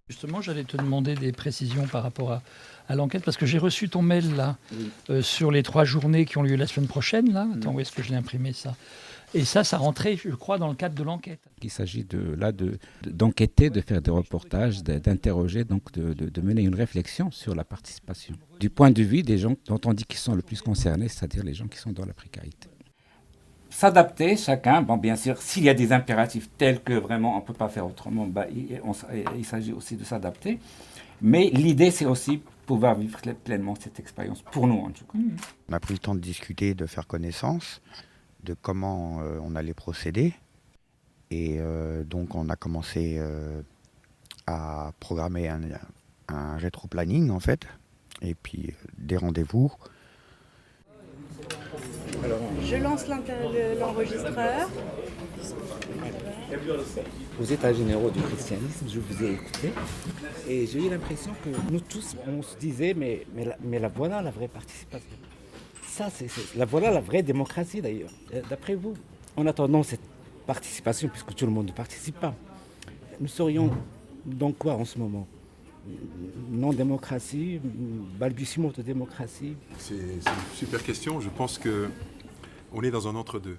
Justement, j'allais te demander des précisions par rapport à l'enquête, parce que j'ai reçu ton mail là, sur les 3 journées qui ont lieu la semaine prochaine. Là. Attends, où est-ce que je l'ai imprimé ça? Et ça rentrait, je crois, dans le cadre de l'enquête. Il s'agit d'enquêter, de faire des reportages, d'interroger, donc de mener une réflexion sur la participation. Du point de vue des gens dont on dit qu'ils sont le plus concernés, c'est-à-dire les gens qui sont dans la précarité. S'adapter, chacun, bon, bien sûr, s'il y a des impératifs tels que vraiment on ne peut pas faire autrement, il s'agit aussi de s'adapter. Mais l'idée, c'est aussi pouvoir vivre pleinement cette expérience, pour nous en tout cas. On a pris le temps de discuter, de faire connaissance, de comment on allait procéder. Et donc on a commencé à programmer un rétro-planning en fait, et puis des rendez-vous. Je lance l'enregistreur. Aux États généraux du christianisme, je vous ai écouté et j'ai eu l'impression que nous tous, on se disait mais la voilà la vraie participation. Ça, voilà la vraie démocratie d'ailleurs. D'après vous, en attendant cette participation, puisque tout le monde ne participe pas, nous serions dans quoi en ce moment? Non-démocratie, balbutiement de démocratie? C'est une super question. Je pense qu'on est dans un entre-deux.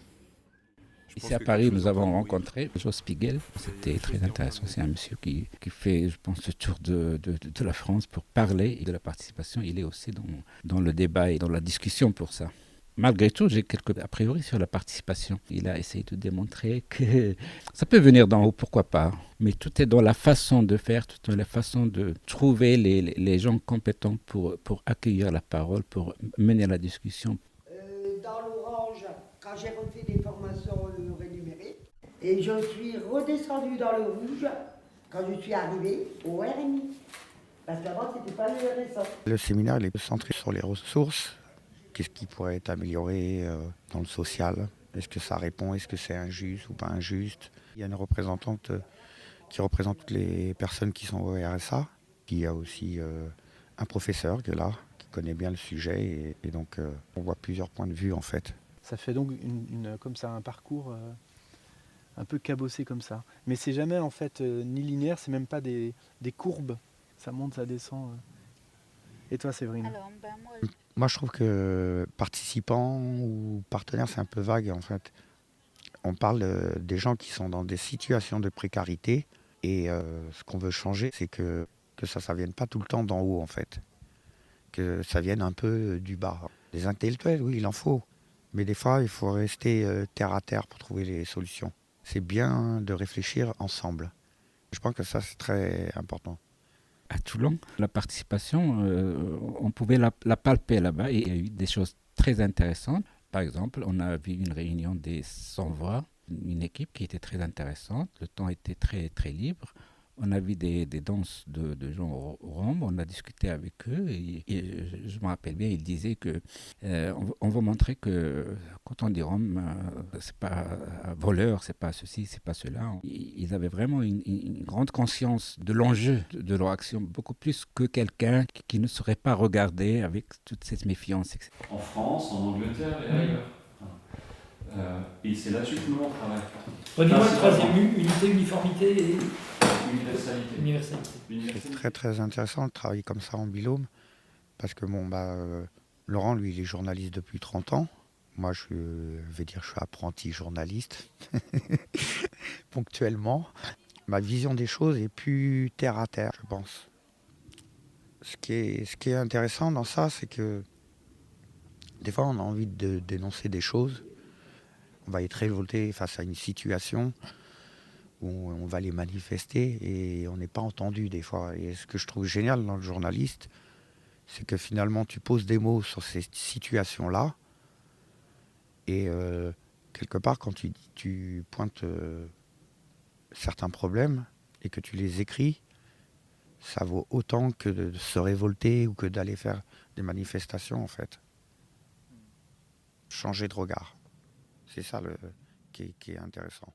Ici à Paris, nous avons rencontré Joe Spiegel. C'était très intéressant. C'est un monsieur qui fait, je pense, le tour de la France pour parler de la participation. Il est aussi dans le débat et dans la discussion pour ça. Malgré tout, j'ai quelques a priori sur la participation. Il a essayé de démontrer que ça peut venir d'en haut, pourquoi pas. Mais tout est dans la façon de faire, tout est dans la façon de trouver les gens compétents pour accueillir la parole, pour mener la discussion. Dans l'orange, quand j'ai refait des formations rémunérées, et je suis redescendue dans le rouge quand je suis arrivée au RMI. Parce qu'avant, c'était pas le RSA. Le séminaire il est centré sur les ressources. Qu'est-ce qui pourrait être amélioré dans le social? Est-ce que ça répond? Est-ce que c'est injuste ou pas injuste? Il y a une représentante qui représente toutes les personnes qui sont au RSA. Il y a aussi un professeur qui est là, qui connaît bien le sujet. Et donc, on voit plusieurs points de vue en fait. Ça fait donc comme ça un parcours un peu cabossé comme ça. Mais c'est jamais en fait ni linéaire, c'est même pas des courbes. Ça monte, ça descend. Et toi, Séverine? Alors, Moi, je trouve que participant ou partenaire, c'est un peu vague en fait. On parle des gens qui sont dans des situations de précarité et ce qu'on veut changer, c'est que ça vienne pas tout le temps d'en haut en fait. Que ça vienne un peu du bas. Les intellectuels, oui, il en faut. Mais des fois, il faut rester terre à terre pour trouver les solutions. C'est bien de réfléchir ensemble. Je pense que ça, c'est très important. À Toulon, la participation, on pouvait la palper là-bas et il y a eu des choses très intéressantes. Par exemple, on a vu une réunion des sans-voix, une équipe qui était très intéressante. Le temps était très, très libre. On a vu des danses de gens roms, on a discuté avec eux et je me rappelle bien, ils disaient que on va montrer que quand on dit rom, c'est pas voleur, c'est pas ceci, c'est pas cela. Ils avaient vraiment une grande conscience de l'enjeu de leur action, beaucoup plus que quelqu'un qui ne saurait pas regarder avec toute cette méfiance, etc. En France, en Angleterre et ailleurs. Et c'est là-dessus que nous on travaille. Redis-moi le troisième, unité, uniformité et Universalité. C'est très très intéressant de travailler comme ça en binôme. Parce que Laurent, lui, il est journaliste depuis 30 ans. Moi, je suis apprenti journaliste, ponctuellement. Ma vision des choses est plus terre à terre, je pense. Ce qui est intéressant dans ça, c'est que des fois, on a envie de dénoncer des choses. On va être révolté face à une situation où on va les manifester et on n'est pas entendu des fois. Et ce que je trouve génial dans le journaliste, c'est que finalement, tu poses des mots sur ces situations-là et quelque part, quand tu pointes certains problèmes et que tu les écris, ça vaut autant que de se révolter ou que d'aller faire des manifestations, en fait. Changer de regard. C'est ça qui est intéressant.